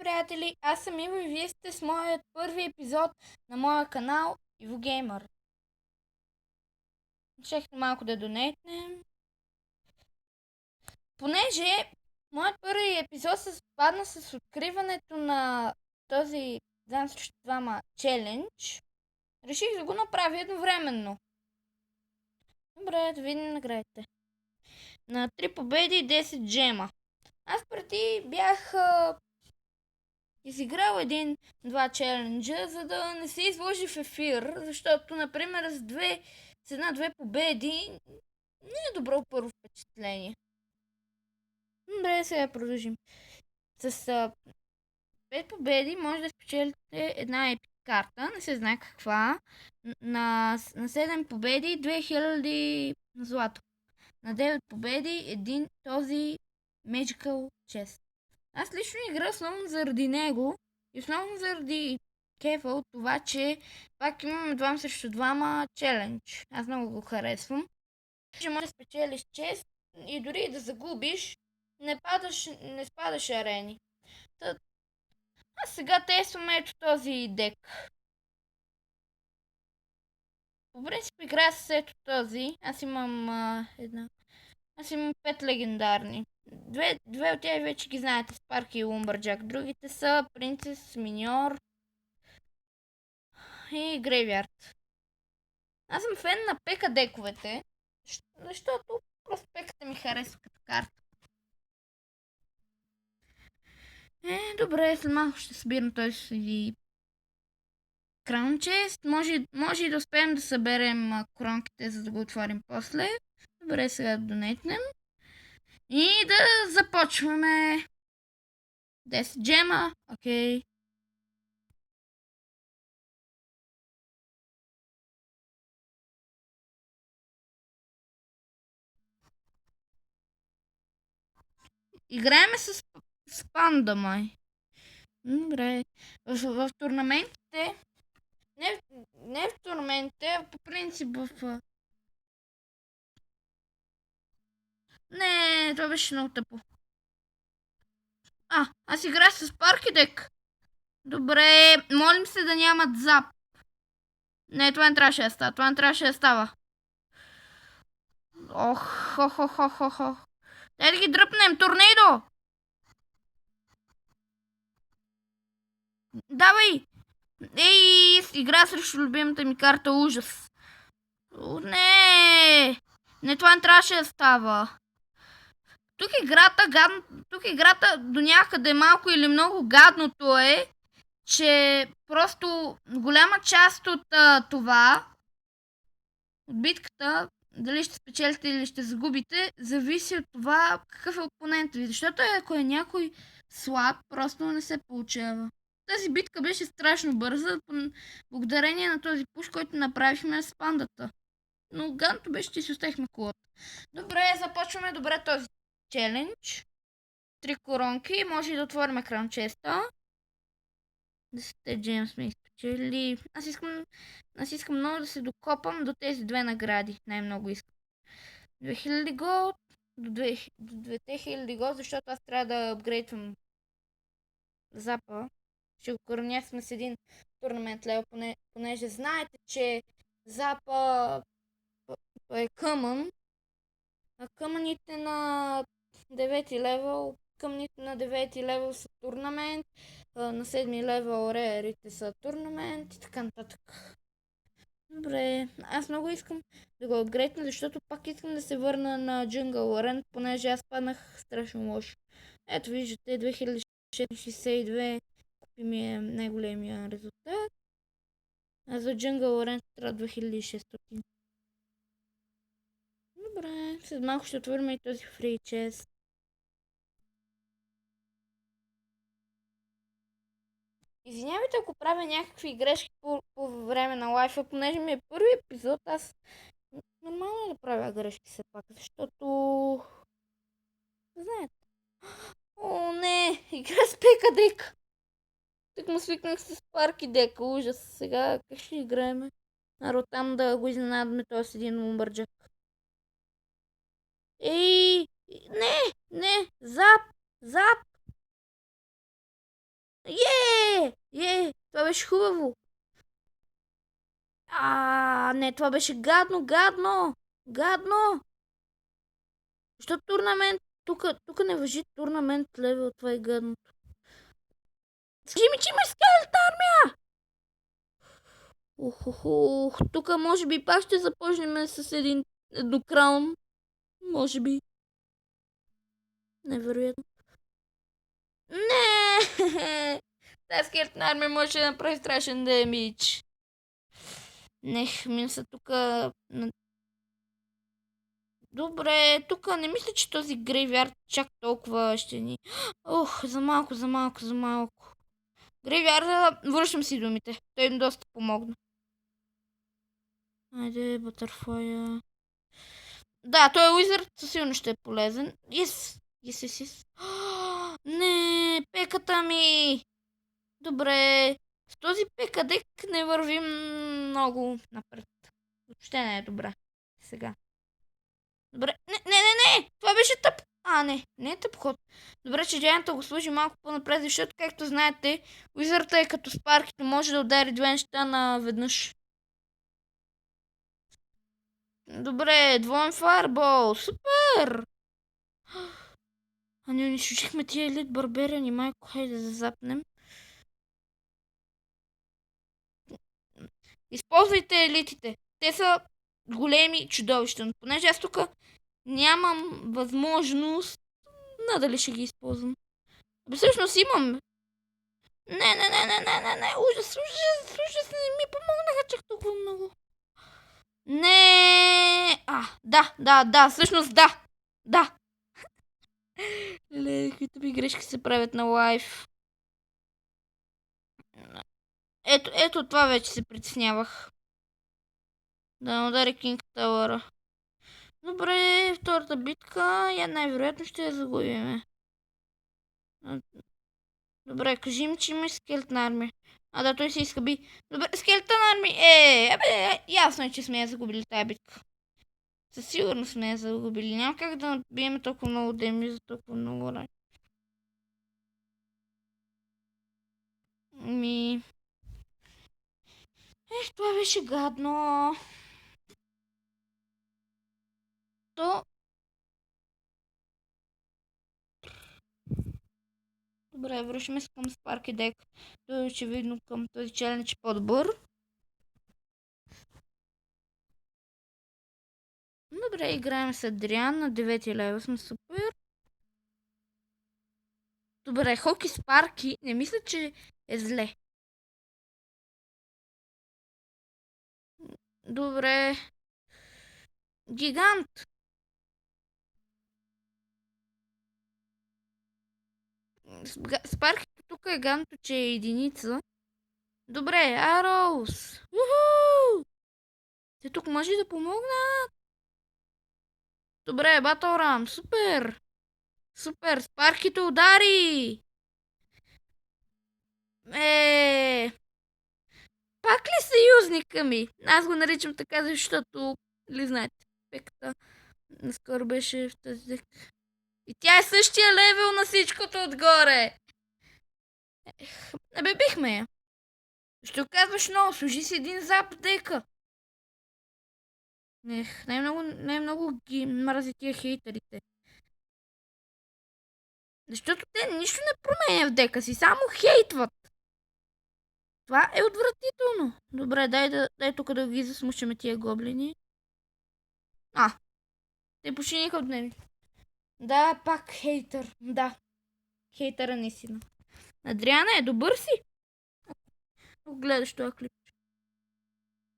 приятели, аз съм Иво и вие сте с моят първи епизод на моя канал Иво Геймър. Чакайте малко да донетнем. Понеже моят първи епизод се спадна с откриването на този Дан срещу двама челендж, реших да го направя едновременно. Добре, да видим наградите. На 3 победи и 10 джема. Аз преди бях изиграл един-два челенджа, за да не се изложи в ефир, защото, например, с една-две победи не е добро първо впечатление. Добре, сега продължим. С 5 победи може да спечелите една епик карта, не се знае каква. На 7 победи 2000 злато. На 9 победи един този Magical Chest. Аз лично игра основно заради него и основно заради кефа от това, че пак имаме 2 срещу 2 челендж. Аз много го харесвам. Че може да спечелиш чест и дори да загубиш, не спадаш арени. А сега тестваме ето този дек. По принцип играя с ето този. Аз имам Аз имам 5 легендарни. Две от тях вече ги знаете, Спарки и Лумбърджак. Другите са Принцес, Миньор и Грейвярд. Аз съм фен на пека дековете, защото просто пеката ми харесва като карта. Добре, след малко ще събирам този Crown Chest. Може и да успеем да съберем коронките, за да го отворим после. Добре, сега да донетнем. И да започваме. 10 джема, окей. Играеме с панда, май. Добре. В турнаментите, не в турнаментите, а по принцип в... Не, това беше много тъпо. Аз играя с Паркидек. Добре, молим се да нямат зап. Не, това не трябваше да става. Това не трябваше да става. Ох. Дай да ги дръпнем. Торнейдо! Давай! Ей, игра срещу любимата ми карта. Ужас. Не! Не, това не трябваше да става. Тук играта до някъде малко или много гадното е, че просто голяма част от от битката, дали ще спечелите или ще загубите, зависи от това какъв е опонентът ви. Защото ако е някой слаб, просто не се получава. Тази битка беше страшно бърза, благодарение на този пуш, който направихме с пандата. Но гадното беше, че си оставихме кулата. Добре, започваме добре този челендж. 3 коронки, може и да отворим екран честа. 10 джем сме изпечели. Аз искам много да се докопам до тези две награди. Най-много искам. 2000 гол до 2000 гол, защото аз трябва да апгрейдвам запа. Ще го коронясваме с един турнамент лево, понеже знаете, че запа е къмън. А къмъните на 9 левел, къмните на 9 левел са турнамент, на 7 левел рерите са турнамент и така нататък. Добре, аз много искам да го апгрейдна, защото пак искам да се върна на Jungle Run, понеже аз паднах страшно лошо. Ето виждате, 2662 купи ми е най-големия резултат, а за Jungle Run трябва 2600. Добре, след малко ще отворим и този free chest. Извинявайте, ако правя някакви грешки по време на лайфа, понеже ми е първи епизод, аз нормално е да правя грешки все пак, защото... Знаете. О, не! Игра с пека дека! Так му свикнах с парки дека, ужас. Сега как ще играеме? Народ, там да го изненадаме този един лумбърджак. Ей! Не! Зап! беше хубаво. Не, това беше гадно, гадно. Гадно. Защо турнамент? Тук не въжи турнамент левел, това е гадното. Скажи ми, че има скелетна армия! Тук може би пак ще започнем с едно краун. Може би. Невероятно. Не! Тази скелетна армия може да направи страшен демидж. Мисля тук. Добре, тук не мисля, че този грейвярд чак толкова ще ни... за малко. Грейвярда, връщам си думите. Той им доста помогна. Айде, бътърфлая. Да, той е уизърд, със сигурно ще е полезен. Yes. Не, пеката ми. Добре. С този пека дек не вървим много напред. Въобще не е добре. Сега. Добре. Не! Това беше тъп. Не е тъп ход. Добре, че Джайанта го служи малко по-напред, защото, както знаете, уизърта е като спаркито, може да удари две неща наведнъж. Добре, двоен фарбол. Супер! Не унищожихме тия елит барберани, майко, хайде да запнем. Използвайте елитите. Те са големи чудовища, но понеже аз тук нямам възможност, надали ще ги използвам. Всъщност имам. Не, ужас, не ми помогнаха чак толкова много. Не. Да, всъщност да. Леле, каквито ми грешки се правят на лайф. Ето това вече се притеснявах. Да удари Кинг Тауъра. Добре, втората битка, я най-вероятно ще я загубиме. Добре, кажи ми, че има скелетна армия. Да, той се изхъби. Добре, скелетна армия. Ясно е, че сме я загубили тази битка. Със сигурност сме я загубили. Няма как да биеме толкова много деми за толкова много рай. Това беше гадно. Добре, връщаме се към Спарки Дек. Той е очевидно към този челендж по-добър. Добре, играем с Адриан на 9 левел. Сме супер. Добре, Хоки Спарки не мисля, че е зле. Добре. Гигант. Спарки тук е ганто, че е единица. Добре, Ароус. Те тук може да помогнат. Добре, Батълрам. Супер. Спарките удари. Пак ли съюзника ми? Аз го наричам така, защото, знаете, пеката наскоро беше в тази дек. И тя е същия левел на всичкото отгоре. Бихме я. Ще оказваш много, служи си един зап дека. Най-много ги мрази тия хейтерите. Защото те нищо не променя в дека си, само хейтват. Това е отвратително. Добре, дай тук да ги засмучаме тия гоблини. Те починиха от дневни. Да, пак хейтър. Да. Хейтъра наистина. Адриана е добър си. Ако гледаш това клип.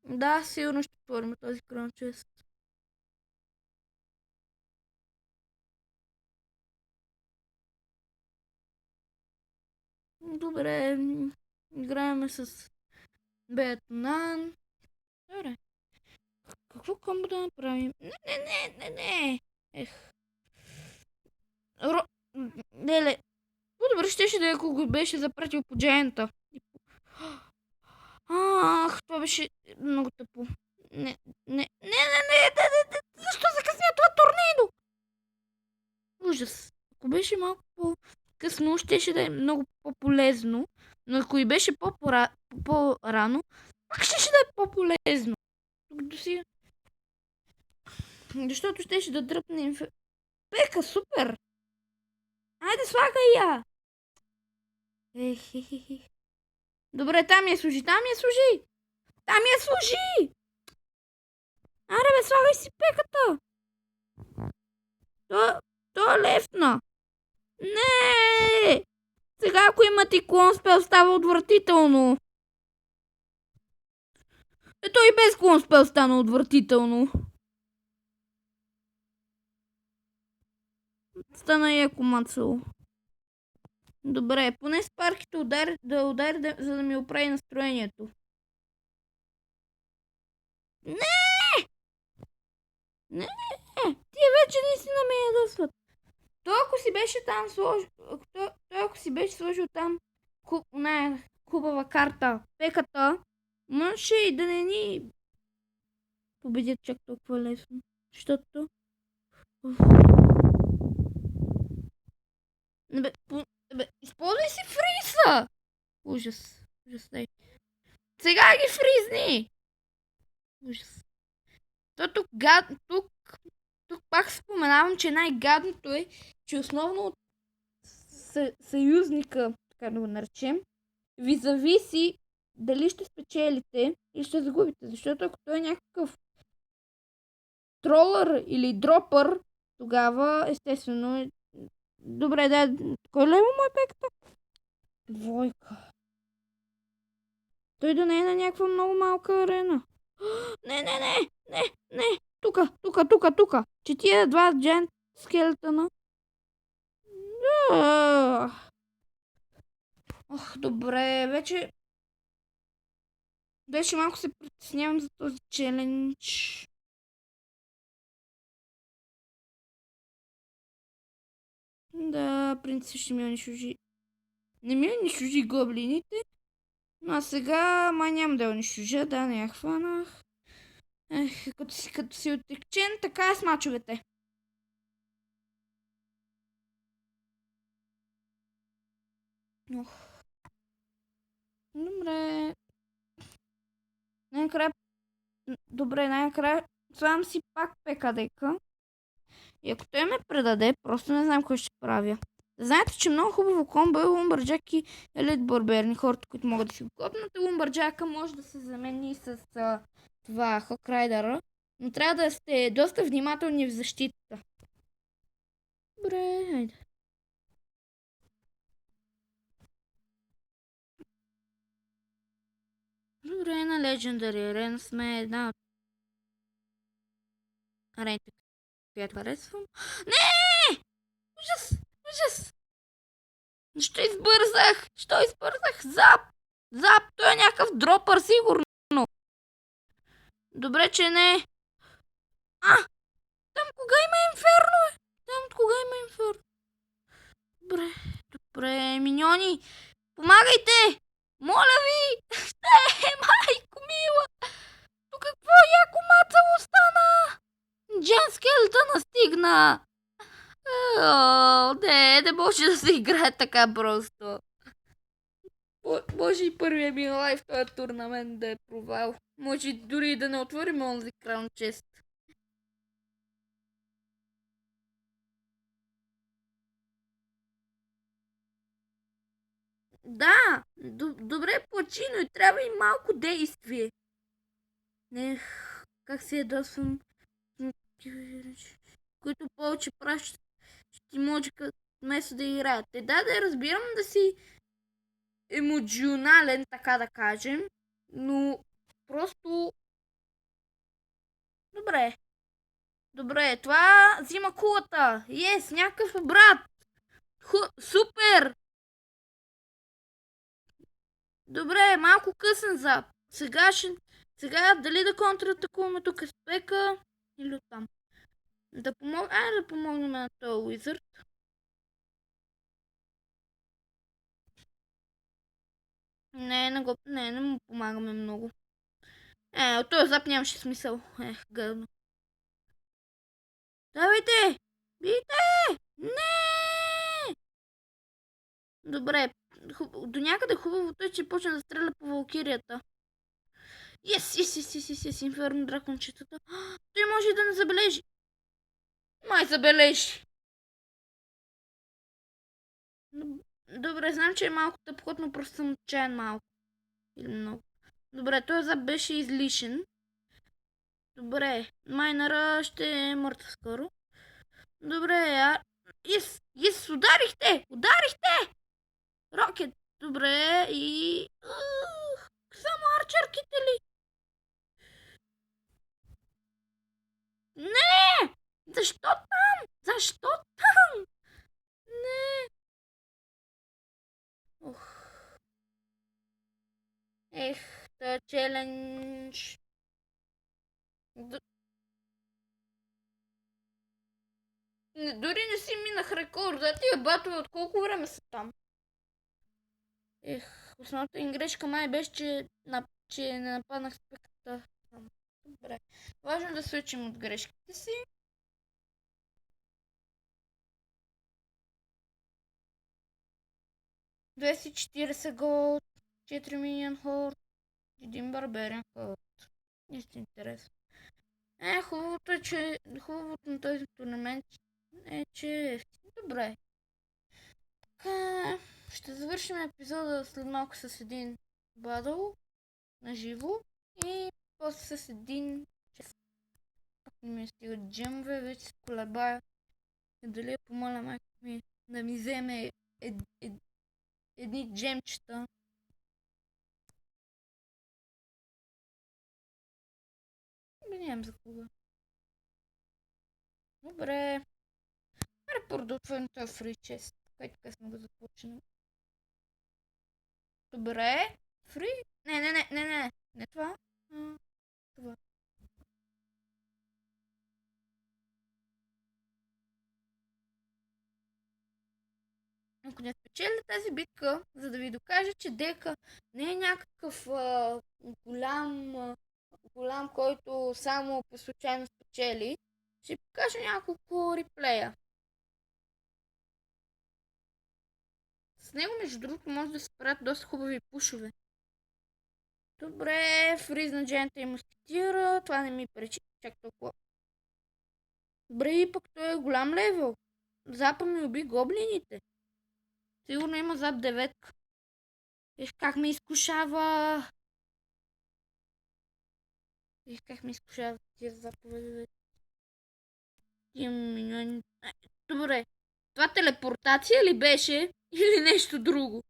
Да, сигурно ще отворим този крон чест. Добре. Играем с Бетнан. Добре. Какво комбо да направим? Не. Леле. По-добре щеше да е, ако го беше запратил по джайанта. Това беше много тъпо. Не. Защо закъсня това торнадо? Ужас. Ако беше малко по-късно, щеше да е много по-полезно, но ако и беше по-рано, пак ще да е по-полезно. Докато си... Защото ще да дръпне Пека, супер! Айде, слагай я! Ехехехе. Добре, там я служи, там я служи! Там я служи! Аре бе, слагай си пеката! То е лефна! Не! Сега ако има ти клон спел, става отвратително. Ето и без клон спел стана отвратително. Стана яко мацало. Добре, поне с парките да удари, за да ми оправи настроението. Не! Не! Тия вече наистина ме ядосват. Той ако си беше там сложил... Той ако си беше сложил там хубава карта, пеката, можеше и да не ни победят чак толкова лесно. Защото... Използвай си фриза! Ужас. Ужас, дай. Сега ги фризни! Ужас. Тук пак споменавам, че най-гадното е, че основно от съюзника, така да го наречем, ви зависи дали ще спечелите или ще загубите. Защото ако той е някакъв тролър или дропър, тогава естествено е... Добре, да, кой лево му е пеката? Двойка. Той да не е на някаква много малка арена. Не. Тука. Че тия два джент скелетъна. Ох, добре, вече малко се притеснявам за този челендж. Да, принцип ще ми унищожи. Не ми унищожи гоблините. Но а сега май няма да унищожа, да, не я хванах. Като си оттекчен, така е с мачовете. Ох. Добре. Най-накрая слагам си пак ПКД-ка. И ако той ме предаде, просто не знам кой ще правя. Знаете, че много хубаво комбо е Lumberjack и Elite Barberни, хората, които могат да си го копнат. Lumberjack може да се замени с това Hawkraider, но трябва да сте доста внимателни в защитата. Добре, хайде. Добре, на Legendary Arena сме една от арените, която харесвам. Не! Ужас! Защо избързах? Зап! Той е някакъв дропър, сигурно. Добре, че не. Там кога има инферно? Добре, миньони, помагайте! Моля ви! Майко мила! То какво яко мацало стана? Джен скелета настигна! Не може да се играе така просто. Може и първия ми лайф този турнамент да е провал. Може дори да не отворим онзи краун чест. Да, добре плачи, но и трябва и малко действие. Как се ядосвам. Които повече пращат емоджика вместо да играят. Да, разбирам да си емоционален, така да кажем, но просто... Добре, това взима кулата. Някакъв брат. Супер! Добре, малко късен зап. Сега дали да контратакуваме тук с пека или оттам. Да помогнем на този уизърд. Не му помагаме много. От този зап нямаше смисъл. Гадно. Давайте! Бийте! Не! Добре, до някъде хубавото е, че почна да стреля по валкирията. Yes, инферно дракончетата. Той може и да не забележи. Май забележи. Добре, знам, че е малко тъпхот, но просто съм отчаян малко. Или много. Добре, този зап беше излишен. Добре, майнера ще е мъртъв скоро. Добре, Yes, ударихте! Рокет, добре и... само арчерките ли? Не! Защо там? Защо там? Не! Ух. Ех, тъй челендж. Дори не си минах рекорда. Тия батове от колко време са там? Ех, основната им грешка май беше, че не нападнах спеката. Добре. Важно да се учим от грешките си. $240 голд, 4 миньон хорд, 1 барберен хорд. Нищо интересно. Хубавото на този турнамент е, че е ефтин. Добре. Така, ще завършим епизода след малко с един бадъл на живо и после с един час. Ако не ми стигат джемове, вече се колебая. Дали я помоля майка ми да ми вземе едни джемчета. Нямам за кога. Добре. Аре да отворим този фри чест. Кой така сме го започнали. Добре. Фри? Не. Не това. Това. Ако не спечеля тази битка, за да ви докажа, че дека не е някакъв голям, който само по случайно спечели, ще покажа няколко реплея. С него, между другото, може да се правят доста хубави пушове. Добре, фриз на джента и мускетира. Това не ми пречи чак толкова. Добре, и пък той е голям левел. Запа ми уби гоблините. Сигурно има зап 9. Ех, как ме изкушава. Тия заповеди. Тия миньони. Добре. Това телепортация ли беше? Или нещо друго?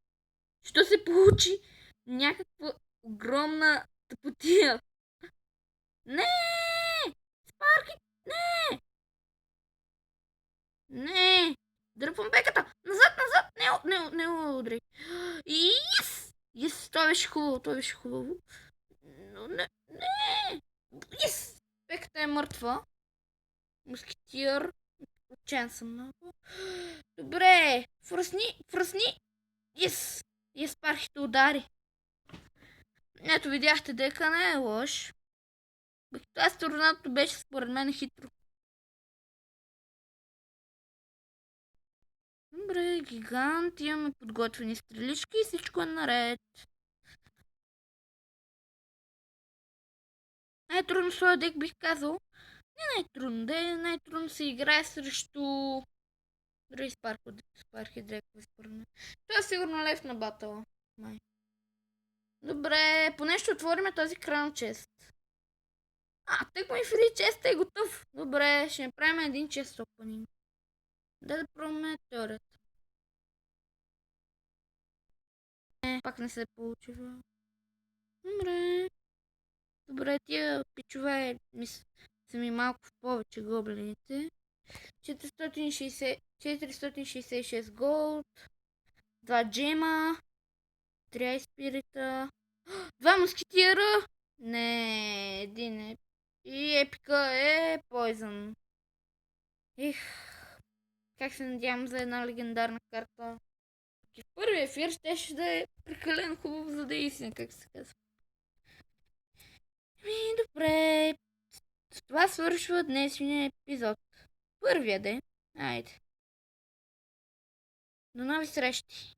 Що се получи? Някаква огромна тъпотия. Не! Спарки! Не! Не! Дръпвам беката! Назад! Не удрей. Yes! Това беше хубаво. Но не! Yes! Беката е мъртва. Мускетиер. Отчаян съм много. Добре! Фръсни! Yes! Спархите удари. Ето видяхте дека не е лош. Това сторонато беше според мен хитро. Добре, гигант, имаме подготвени стрелички и всичко е наред. Най-трудно своя дек бих казал. Не най-трудно, най-трудно се играе срещу други спархи дрекове според мен. Това е сигурно лев на батъла. Май. Добре, поне ще отворим този кран чест. Тък му и фри чест е готов. Добре, ще направим един чест опенинг. Да пробваме теорията. Пак не се получи. Добре, тия пичове са ми малко в повече гоблините. 466 голд, 2 джема, 3 спирита, 2 мускетиера, не, един е. И епика е Poison. Как се надявам за една легендарна карта. В първия ефир ще да е прекалено хубаво, за да е истина, как се казва. Добре. С това свършва днешния епизод. Първия ден. Айде. До нови срещи.